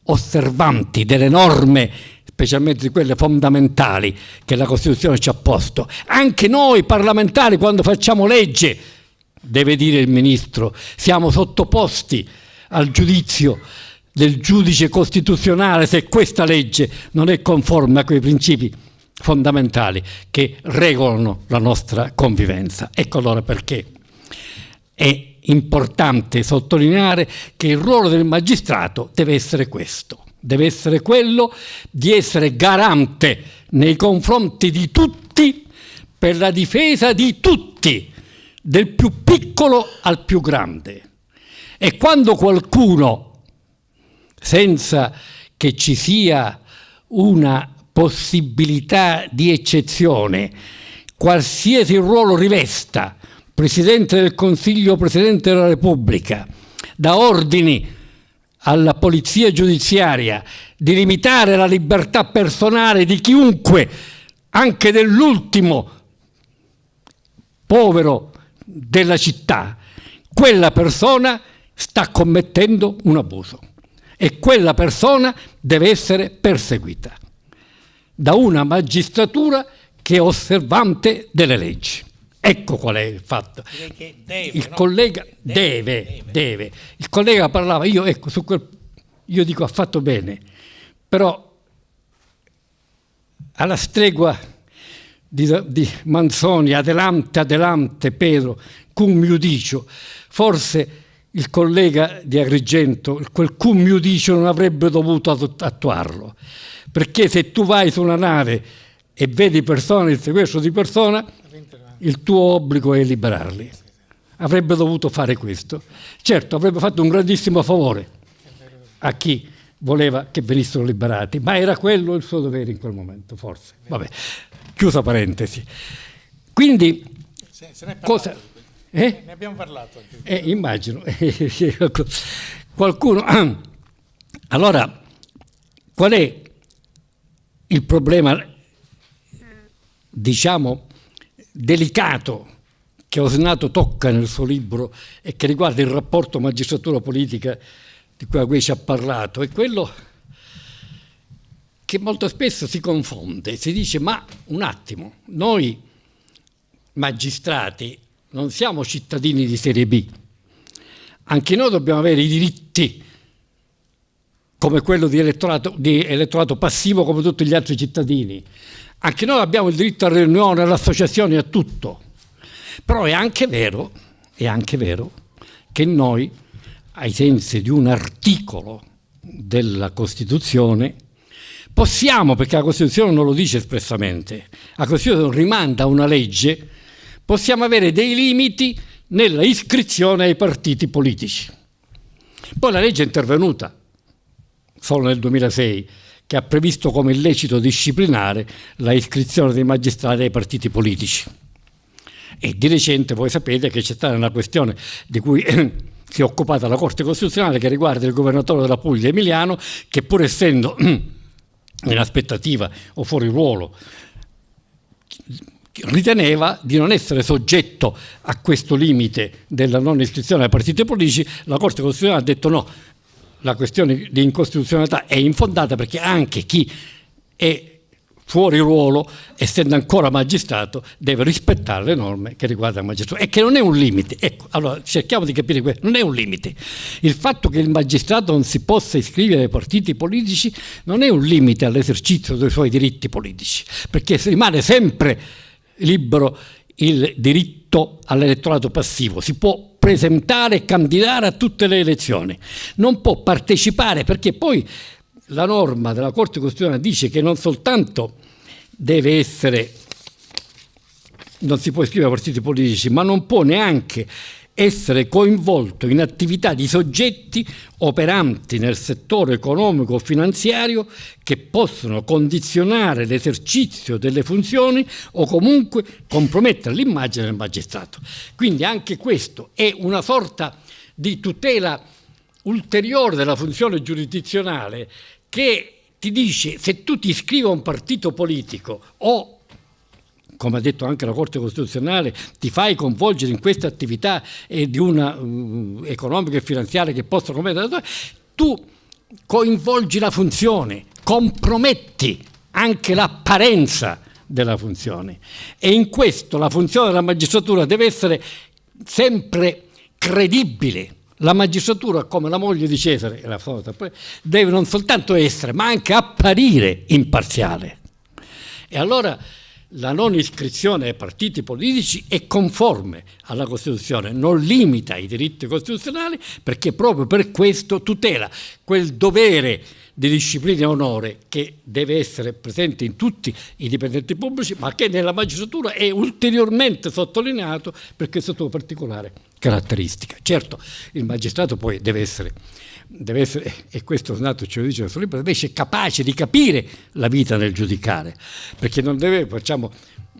osservanti delle norme, specialmente di quelle fondamentali che la Costituzione ci ha posto. Anche noi parlamentari, quando facciamo legge, deve dire il Ministro, siamo sottoposti al giudizio del giudice costituzionale se questa legge non è conforme a quei principi fondamentali che regolano la nostra convivenza. Ecco allora perché è importante sottolineare che il ruolo del magistrato deve essere questo, deve essere quello di essere garante nei confronti di tutti per la difesa di tutti, del più piccolo al più grande. E quando qualcuno, senza che ci sia una possibilità di eccezione, qualsiasi ruolo rivesta, Presidente del Consiglio, Presidente della Repubblica, dà ordini alla polizia giudiziaria di limitare la libertà personale di chiunque, anche dell'ultimo povero della città, quella persona sta commettendo un abuso e quella persona deve essere perseguita da una magistratura che è osservante delle leggi. Ecco qual è il fatto. Il collega deve. Il collega parlava, io dico ha fatto bene, però alla stregua di Manzoni, adelante Pedro, cum iudicio, forse il collega di Agrigento, quel cum iudice, non avrebbe dovuto attuarlo, perché se tu vai su una nave e vedi persone, il sequestro di persona, il tuo obbligo è liberarli. Avrebbe dovuto fare questo. Certo, avrebbe fatto un grandissimo favore a chi voleva che venissero liberati, ma era quello il suo dovere in quel momento, forse. Vabbè, chiusa parentesi. Quindi, se ne è cosa... Ne abbiamo parlato. Immagino. Qualcuno... Allora, qual è il problema, diciamo, delicato che Osinato tocca nel suo libro e che riguarda il rapporto magistratura-politica di cui ci ha parlato? È quello che molto spesso si confonde. Si dice, ma un attimo, noi magistrati non siamo cittadini di serie B, anche noi dobbiamo avere i diritti come quello di elettorato passivo come tutti gli altri cittadini, anche noi abbiamo il diritto alla riunione, all'associazione, a tutto. Però è anche vero che noi, ai sensi di un articolo della Costituzione, possiamo, perché la Costituzione non lo dice espressamente, la Costituzione rimanda a una legge, possiamo avere dei limiti nella iscrizione ai partiti politici. Poi la legge è intervenuta solo nel 2006, che ha previsto come illecito disciplinare la iscrizione dei magistrati ai partiti politici. E di recente voi sapete che c'è stata una questione di cui si è occupata la Corte Costituzionale, che riguarda il governatore della Puglia Emiliano, che pur essendo in aspettativa o fuori ruolo, riteneva di non essere soggetto a questo limite della non iscrizione ai partiti politici. La Corte Costituzionale ha detto no, la questione di incostituzionalità è infondata, perché anche chi è fuori ruolo, essendo ancora magistrato, deve rispettare le norme che riguardano il magistrato, e che non è un limite. Ecco, allora cerchiamo di capire questo, non è un limite. Il fatto che il magistrato non si possa iscrivere ai partiti politici non è un limite all'esercizio dei suoi diritti politici, perché rimane sempre libero il diritto all'elettorato passivo, si può presentare e candidare a tutte le elezioni, non può partecipare, perché poi la norma della Corte Costituzionale dice che non soltanto non si può iscrivere a partiti politici, ma non può neanche essere coinvolto in attività di soggetti operanti nel settore economico-finanziario che possono condizionare l'esercizio delle funzioni o comunque compromettere l'immagine del magistrato. Quindi anche questo è una sorta di tutela ulteriore della funzione giurisdizionale, che ti dice: se tu ti iscrivi a un partito politico o, come ha detto anche la Corte Costituzionale, ti fai coinvolgere in queste attività di una economica e finanziaria che possono commettere, tu coinvolgi la funzione, comprometti anche l'apparenza della funzione, e in questo la funzione della magistratura deve essere sempre credibile. La magistratura, come la moglie di Cesare, deve non soltanto essere, ma anche apparire imparziale. E allora la non iscrizione ai partiti politici è conforme alla Costituzione, non limita i diritti costituzionali, perché proprio per questo tutela quel dovere di disciplina e onore che deve essere presente in tutti i dipendenti pubblici, ma che nella magistratura è ulteriormente sottolineato per questa sua particolare caratteristica. Certo, il magistrato poi deve essere, e questo Osinato ce lo dice nel suo libro, deve essere capace di capire la vita del giudicare, perché non deve, facciamo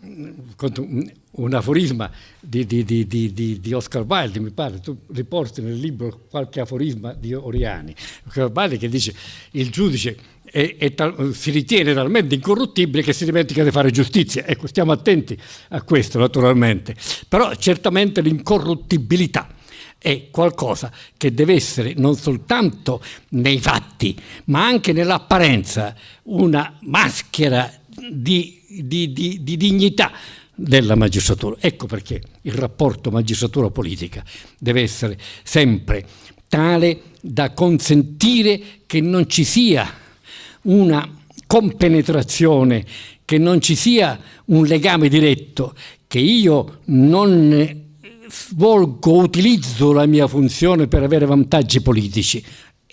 un aforisma di Oscar Wilde, mi pare, tu riporti nel libro qualche aforisma di Oriani, Oscar Wilde, che dice: il giudice si ritiene talmente incorruttibile che si dimentica di fare giustizia. Ecco, stiamo attenti a questo, naturalmente, però certamente l'incorruttibilità è qualcosa che deve essere non soltanto nei fatti, ma anche nell'apparenza, una maschera di dignità della magistratura. Ecco perché il rapporto magistratura-politica deve essere sempre tale da consentire che non ci sia una compenetrazione, che non ci sia un legame diretto, che io non utilizzo la mia funzione per avere vantaggi politici.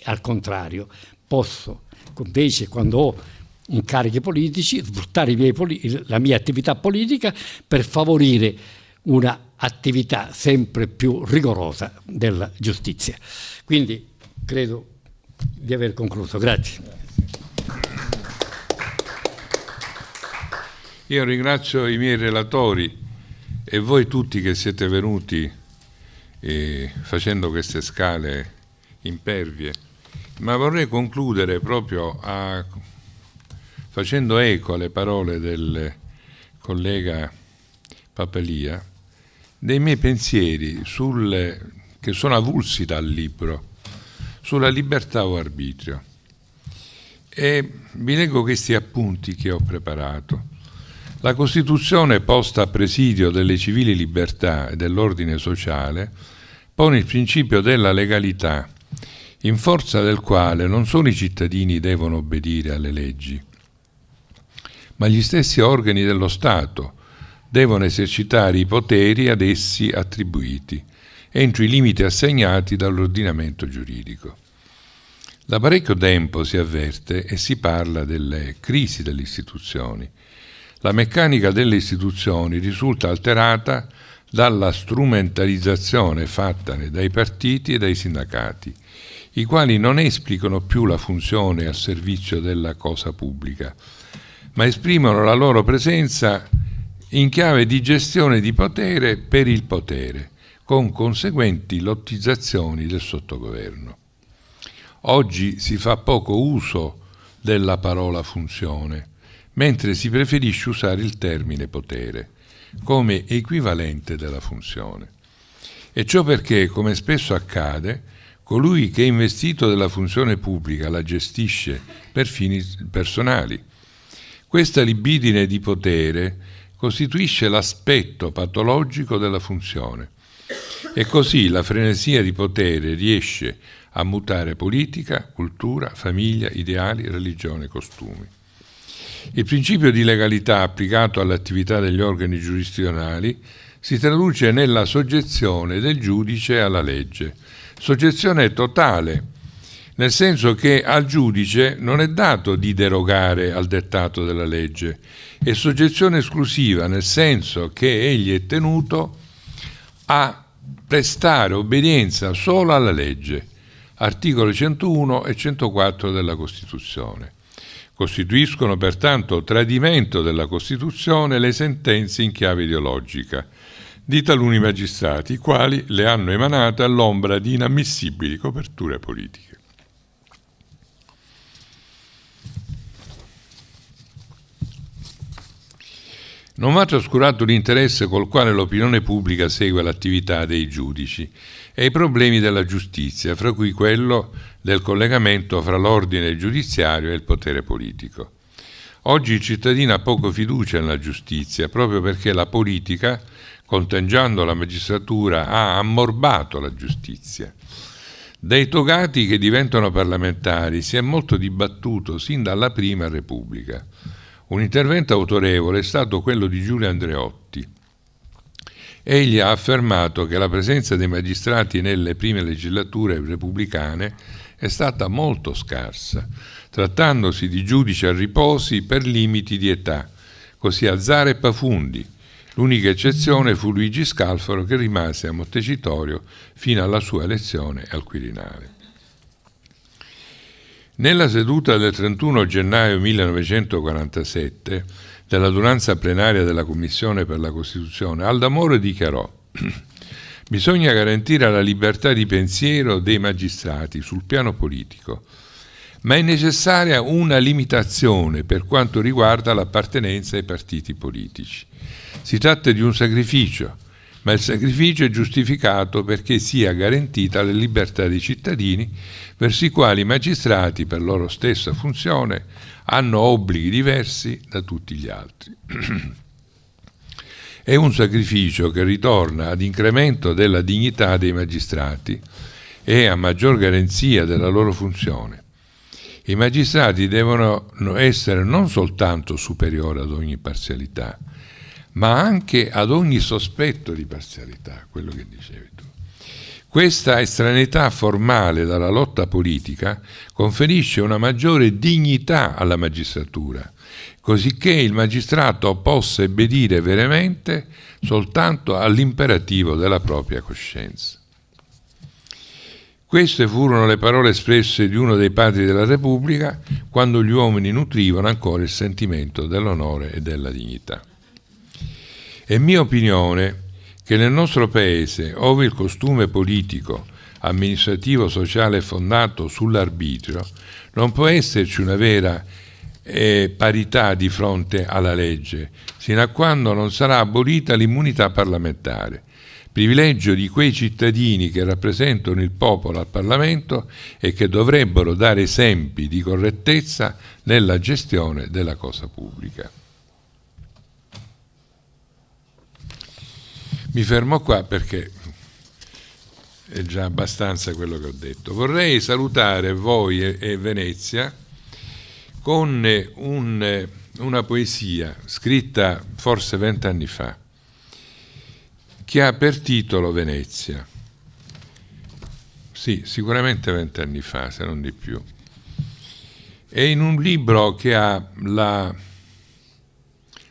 Al contrario, posso invece, quando ho incarichi politici, sfruttare la mia attività politica per favorire una attività sempre più rigorosa della giustizia. Quindi credo di aver concluso. Grazie. Io ringrazio i miei relatori e voi tutti che siete venuti facendo queste scale impervie, ma vorrei concludere proprio facendo eco alle parole del collega Papalia, dei miei pensieri che sono avulsi dal libro sulla libertà o arbitrio. E vi leggo questi appunti che ho preparato. La Costituzione, posta a presidio delle civili libertà e dell'ordine sociale, pone il principio della legalità, in forza del quale non solo i cittadini devono obbedire alle leggi, ma gli stessi organi dello Stato devono esercitare i poteri ad essi attribuiti, entro i limiti assegnati dall'ordinamento giuridico. Da parecchio tempo si avverte e si parla delle crisi delle istituzioni. La meccanica delle istituzioni risulta alterata dalla strumentalizzazione fattane dai partiti e dai sindacati, i quali non esplicano più la funzione a servizio della cosa pubblica, ma esprimono la loro presenza in chiave di gestione di potere per il potere, con conseguenti lottizzazioni del sottogoverno. Oggi si fa poco uso della parola funzione, mentre si preferisce usare il termine potere come equivalente della funzione. E ciò perché, come spesso accade, colui che è investito della funzione pubblica la gestisce per fini personali. Questa libidine di potere costituisce l'aspetto patologico della funzione e così la frenesia di potere riesce a mutare politica, cultura, famiglia, ideali, religione, costumi. Il principio di legalità applicato all'attività degli organi giurisdizionali si traduce nella soggezione del giudice alla legge, soggezione totale, nel senso che al giudice non è dato di derogare al dettato della legge, e soggezione esclusiva nel senso che egli è tenuto a prestare obbedienza solo alla legge, articoli 101 e 104 della Costituzione. Costituiscono pertanto tradimento della Costituzione le sentenze in chiave ideologica di taluni magistrati, i quali le hanno emanate all'ombra di inammissibili coperture politiche. Non va trascurato l'interesse col quale l'opinione pubblica segue l'attività dei giudici e i problemi della giustizia, fra cui quello del collegamento fra l'ordine giudiziario e il potere politico. Oggi il cittadino ha poco fiducia nella giustizia, proprio perché la politica, conteggiando la magistratura, ha ammorbato la giustizia. Dei togati che diventano parlamentari si è molto dibattuto sin dalla Prima Repubblica. Un intervento autorevole è stato quello di Giulio Andreotti. Egli ha affermato che la presenza dei magistrati nelle prime legislature repubblicane è stata molto scarsa, trattandosi di giudici a riposi per limiti di età, così Azzara e Pafundi. L'unica eccezione fu Luigi Scalfaro, che rimase a Montecitorio fino alla sua elezione al Quirinale. Nella seduta del 31 gennaio 1947 dell'adunanza plenaria della Commissione per la Costituzione, Aldo Moro dichiarò: «Bisogna garantire la libertà di pensiero dei magistrati sul piano politico, ma è necessaria una limitazione per quanto riguarda l'appartenenza ai partiti politici. Si tratta di un sacrificio, ma il sacrificio è giustificato perché sia garantita la libertà dei cittadini, verso i quali i magistrati, per loro stessa funzione, hanno obblighi diversi da tutti gli altri. È un sacrificio che ritorna ad incremento della dignità dei magistrati e a maggior garanzia della loro funzione. I magistrati devono essere non soltanto superiori ad ogni parzialità, ma anche ad ogni sospetto di parzialità, quello che dicevi tu. Questa estraneità formale dalla lotta politica conferisce una maggiore dignità alla magistratura, cosicché il magistrato possa obbedire veramente soltanto all'imperativo della propria coscienza. Queste furono le parole espresse di uno dei padri della Repubblica quando gli uomini nutrivano ancora il sentimento dell'onore e della dignità. È mia opinione che nel nostro Paese, ove il costume politico, amministrativo, sociale è fondato sull'arbitrio, non può esserci una vera parità di fronte alla legge, sino a quando non sarà abolita l'immunità parlamentare, privilegio di quei cittadini che rappresentano il popolo al Parlamento e che dovrebbero dare esempi di correttezza nella gestione della cosa pubblica. Mi fermo qua perché è già abbastanza quello che ho detto. Vorrei salutare voi e Venezia con una poesia scritta forse 20 anni fa, che ha per titolo Venezia. Sì, sicuramente 20 anni fa, se non di più. È in un libro che ha la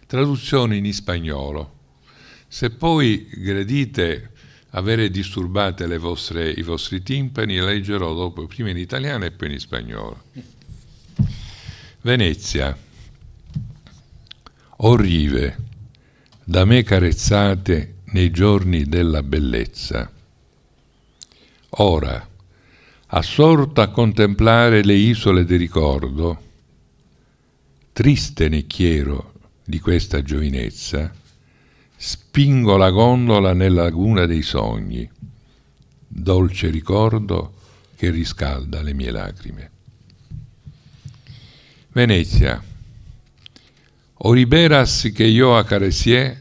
traduzione in spagnolo. Se poi gradite avere disturbate i vostri timpani, la leggerò dopo, prima in italiano e poi in spagnolo. Venezia. O rive, da me carezzate nei giorni della bellezza. Ora, assorto a contemplare le isole del ricordo, triste necchiero di questa giovinezza, spingo la gondola nella laguna dei sogni, dolce ricordo che riscalda le mie lacrime. Venezia, o riberas que yo acaricié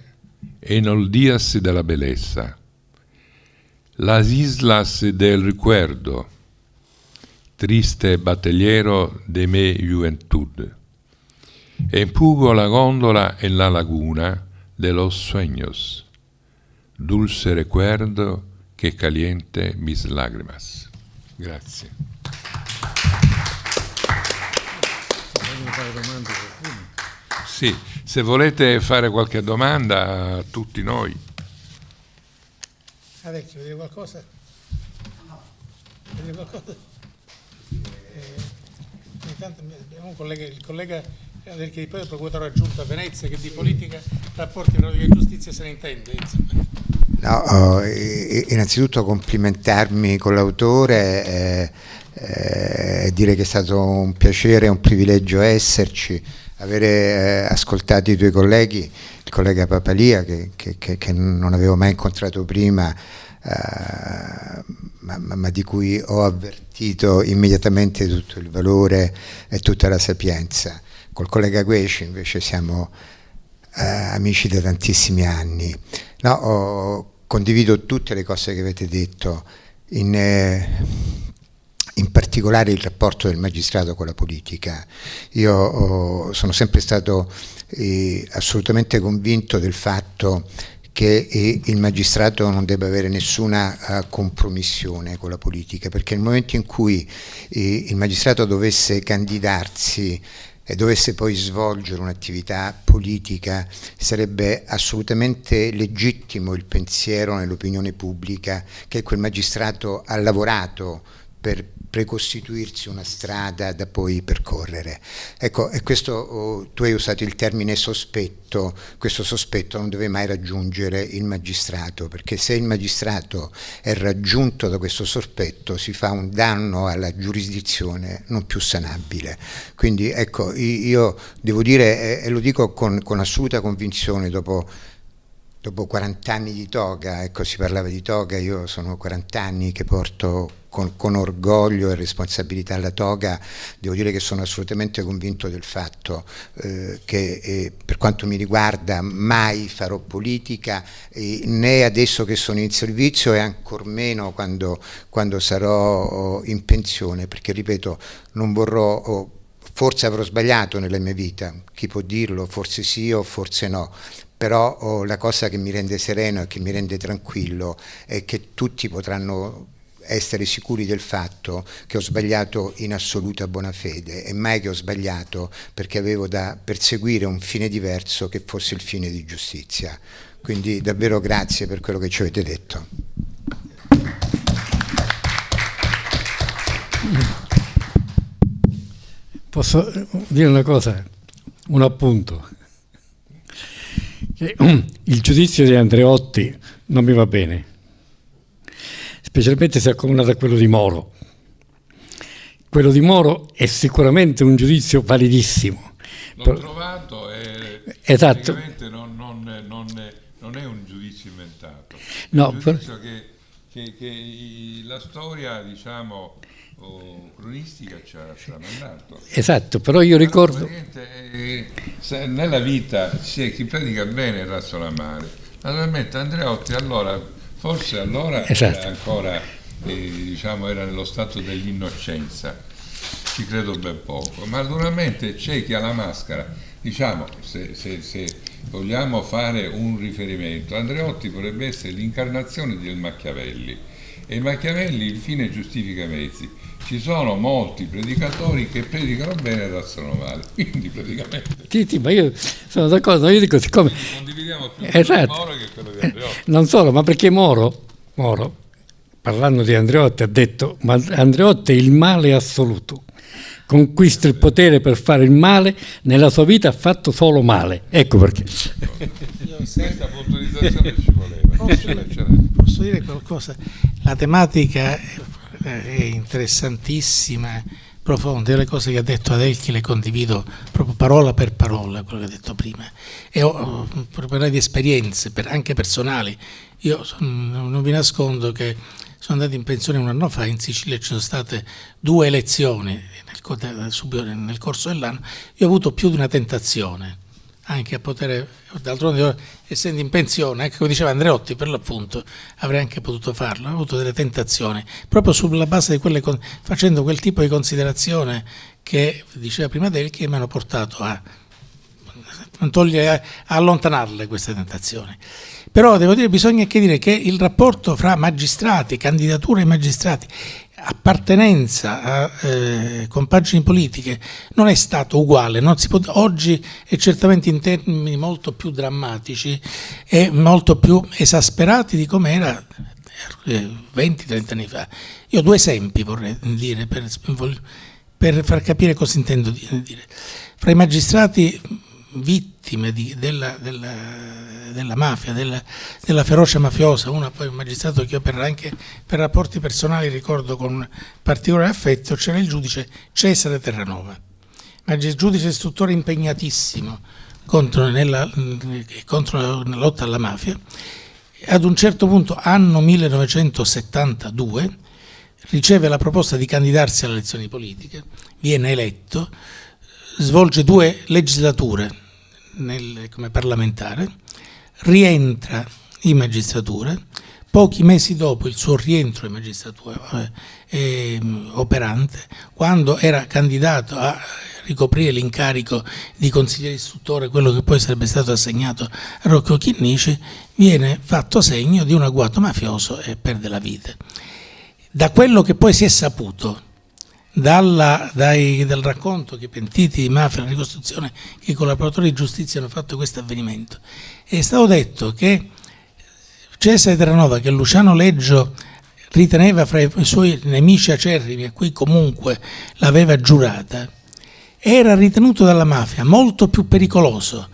en los días de la belleza, las islas del recuerdo, triste battagliero de mi juventud, empujo la gondola en la laguna de los sueños, dulce recuerdo que caliente mis lágrimas. Grazie. Sì, se volete fare qualche domanda a tutti noi. Adesso vedete qualcosa? No. Vedete qualcosa? Intanto abbiamo un collega, il collega del che poi è procuratore aggiunto a Venezia, che di politica, rapporti con la giustizia se ne intende. No, innanzitutto complimentarmi con l'autore, dire che è stato un piacere e un privilegio esserci, avere ascoltato i tuoi colleghi, il collega Papalia che non avevo mai incontrato prima, ma di cui ho avvertito immediatamente tutto il valore e tutta la sapienza. Col collega Gueci invece siamo amici da tantissimi anni. No, condivido tutte le cose che avete detto, in particolare il rapporto del magistrato con la politica. Io sono sempre stato assolutamente convinto del fatto che il magistrato non debba avere nessuna compromissione con la politica, perché nel momento in cui il magistrato dovesse candidarsi e dovesse poi svolgere un'attività politica, sarebbe assolutamente legittimo il pensiero nell'opinione pubblica che quel magistrato ha lavorato per precostituirsi una strada da poi percorrere. Ecco, e questo, tu hai usato il termine sospetto, questo sospetto non deve mai raggiungere il magistrato, perché se il magistrato è raggiunto da questo sospetto si fa un danno alla giurisdizione non più sanabile. Quindi ecco, io devo dire, e lo dico con assoluta convinzione, dopo 40 anni di toga, ecco, si parlava di toga, io sono 40 anni che porto con orgoglio e responsabilità la toga, devo dire che sono assolutamente convinto del fatto che per quanto mi riguarda mai farò politica, né adesso che sono in servizio e ancor meno quando sarò in pensione, perché ripeto, non vorrò, forse avrò sbagliato nella mia vita, chi può dirlo, forse sì o forse no, però la cosa che mi rende sereno e che mi rende tranquillo è che tutti potranno essere sicuri del fatto che ho sbagliato in assoluta buona fede e mai che ho sbagliato perché avevo da perseguire un fine diverso che fosse il fine di giustizia. Quindi davvero grazie per quello che ci avete detto. Posso dire una cosa, un appunto? Il giudizio di Andreotti non mi va bene, specialmente se accomunato a quello di Moro. Quello di Moro è sicuramente un giudizio validissimo. L'ho trovato e esatto. praticamente non è un giudizio inventato, No, è un giudizio che la storia, diciamo, cronistica ci ha mandato. Esatto, però io ricordo... Nella vita c'è chi predica bene e razzola male. Naturalmente Andreotti forse allora esatto. era ancora, diciamo, era nello stato dell'innocenza, ci credo ben poco, ma naturalmente c'è chi ha la maschera, diciamo, se vogliamo fare un riferimento, Andreotti potrebbe essere l'incarnazione del Machiavelli, e Machiavelli il fine giustifica i mezzi. Ci sono molti predicatori che predicano bene e razzono male, quindi praticamente... Sì, ma io sono d'accordo, io dico siccome... Condividiamo più esatto. Moro che quello di Andreotti. Non solo, ma perché Moro, parlando di Andreotti, ha detto, ma Andreotti è il male assoluto. Conquista il potere per fare il male, nella sua vita ha fatto solo male. Ecco perché. Questa puntualizzazione ci voleva. Posso dire qualcosa? La tematica è interessantissima, profonda. Le cose che ha detto Adelchi le condivido proprio parola per parola, quello che ha detto prima. E ho proprio di esperienze, anche personali. Io non vi nascondo che sono andato in pensione un anno fa, in Sicilia ci sono state 2 elezioni subito nel corso dell'anno. Io ho avuto più di una tentazione anche a poter, d'altronde essendo in pensione, anche come diceva Andreotti, per l'appunto avrei anche potuto farlo, ho avuto delle tentazioni proprio sulla base di quelle, facendo quel tipo di considerazione che diceva prima Delchi, che mi hanno portato a allontanarle queste tentazioni. Però devo dire, bisogna anche dire che il rapporto fra magistrati, candidature ai magistrati, appartenenza a compagini politiche non è stato uguale, non si può, oggi è certamente in termini molto più drammatici e molto più esasperati di come era 20-30 anni fa. Io 2 esempi vorrei dire per far capire cosa intendo dire. Fra i magistrati vittime della mafia, della ferocia mafiosa, uno poi un magistrato che io anche per rapporti personali ricordo con particolare affetto, c'era il giudice Cesare Terranova, giudice istruttore impegnatissimo nella lotta alla mafia. Ad un certo punto, anno 1972, riceve la proposta di candidarsi alle elezioni politiche, viene eletto, svolge 2 legislature come parlamentare, rientra in magistratura, pochi mesi dopo il suo rientro in magistratura operante, quando era candidato a ricoprire l'incarico di consigliere istruttore, quello che poi sarebbe stato assegnato a Rocco Chinnici, viene fatto segno di un agguato mafioso e perde la vita. Da quello che poi si è saputo, dal racconto che i pentiti di mafia, la ricostruzione, che i collaboratori di giustizia hanno fatto questo avvenimento, è stato detto che Cesare Terranova, che Luciano Leggio riteneva fra i suoi nemici acerrimi, a cui comunque l'aveva giurata, era ritenuto dalla mafia molto più pericoloso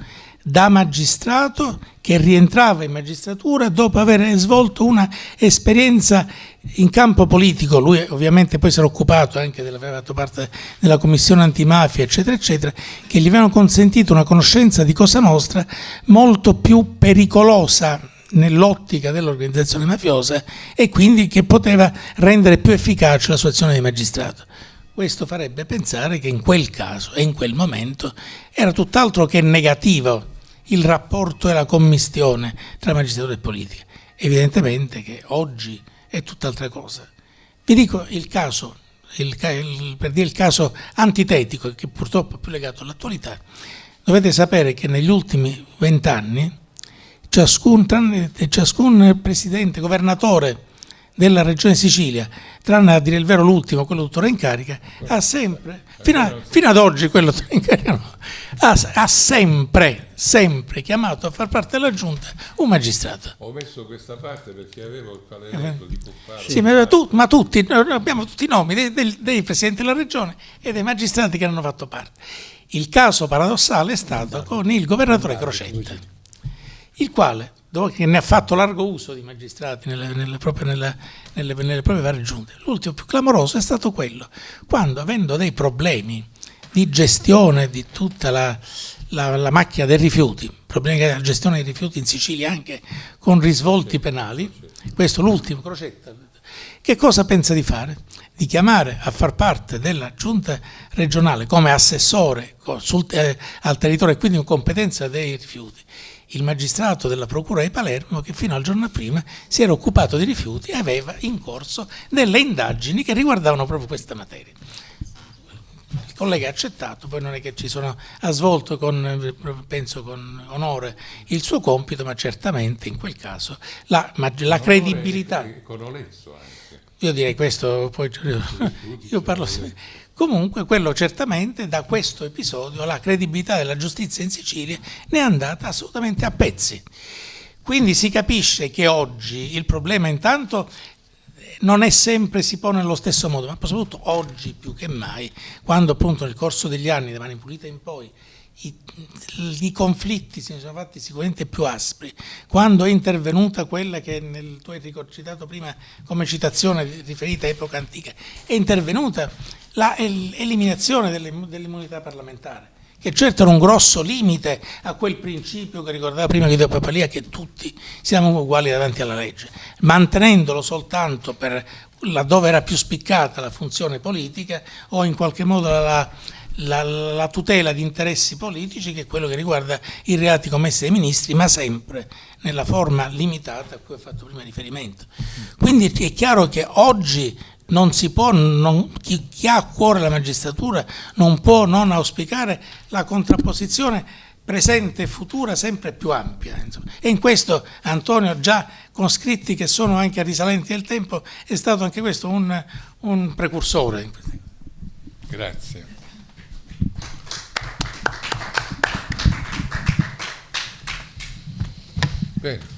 da magistrato che rientrava in magistratura dopo aver svolto una esperienza in campo politico. Lui ovviamente poi si era occupato anche aveva fatto parte della commissione antimafia, eccetera, eccetera, che gli avevano consentito una conoscenza di Cosa Nostra molto più pericolosa nell'ottica dell'organizzazione mafiosa e quindi che poteva rendere più efficace la sua azione di magistrato. Questo farebbe pensare che in quel caso e in quel momento era tutt'altro che negativo il rapporto e la commistione tra magistratura e politica. Evidentemente che oggi è tutt'altra cosa. Vi dico il caso, per dire il caso antitetico, che purtroppo è più legato all'attualità. Dovete sapere che negli ultimi 20 anni ciascun presidente, governatore della regione Sicilia, tranne a dire il vero l'ultimo, quello tuttora in carica, ha sempre, fino ad oggi quello tuttora in carica no, ha sempre chiamato a far parte della giunta un magistrato. Ho messo questa parte perché avevo il paleretto di Pupparo. Sì, ma tutti, abbiamo tutti i nomi dei presidenti della regione e dei magistrati che hanno fatto parte. Il caso paradossale è stato con il governatore Crocetta, il quale, dopo che ne ha fatto largo uso di magistrati nelle proprie varie giunte, l'ultimo più clamoroso è stato quello quando, avendo dei problemi di gestione di tutta la macchina dei rifiuti, problemi della gestione dei rifiuti in Sicilia anche con risvolti penali, questo l'ultimo Crocetta, che cosa pensa di fare? Di chiamare a far parte della giunta regionale come assessore al territorio e quindi in competenza dei rifiuti il magistrato della procura di Palermo, che fino al giorno prima si era occupato di rifiuti e aveva in corso delle indagini che riguardavano proprio questa materia. Il collega ha accettato, poi non è che ha svolto penso con onore il suo compito, ma certamente in quel caso la credibilità. Con Olezzo anche. Io direi questo, poi io parlo. Comunque quello certamente, da questo episodio, la credibilità della giustizia in Sicilia ne è andata assolutamente a pezzi. Quindi si capisce che oggi il problema intanto non è sempre, si pone nello stesso modo, ma soprattutto oggi più che mai, quando appunto nel corso degli anni, da Mani Pulite in poi, i conflitti si sono fatti sicuramente più aspri, quando è intervenuta quella che tu hai citato prima come citazione riferita a epoca antica, è intervenuta l'eliminazione dell'immunità parlamentare, che certo era un grosso limite a quel principio che ricordava prima Guido Papalia, che tutti siamo uguali davanti alla legge, mantenendolo soltanto per laddove era più spiccata la funzione politica o in qualche modo la tutela di interessi politici, che è quello che riguarda i reati commessi dai ministri, ma sempre nella forma limitata a cui ho fatto prima riferimento. Quindi è chiaro che oggi non si può, chi ha a cuore la magistratura non può non auspicare la contrapposizione presente e futura sempre più ampia, insomma. E in questo Antonio, già con scritti che sono anche risalenti del tempo, è stato anche questo un precursore. Grazie. Bene.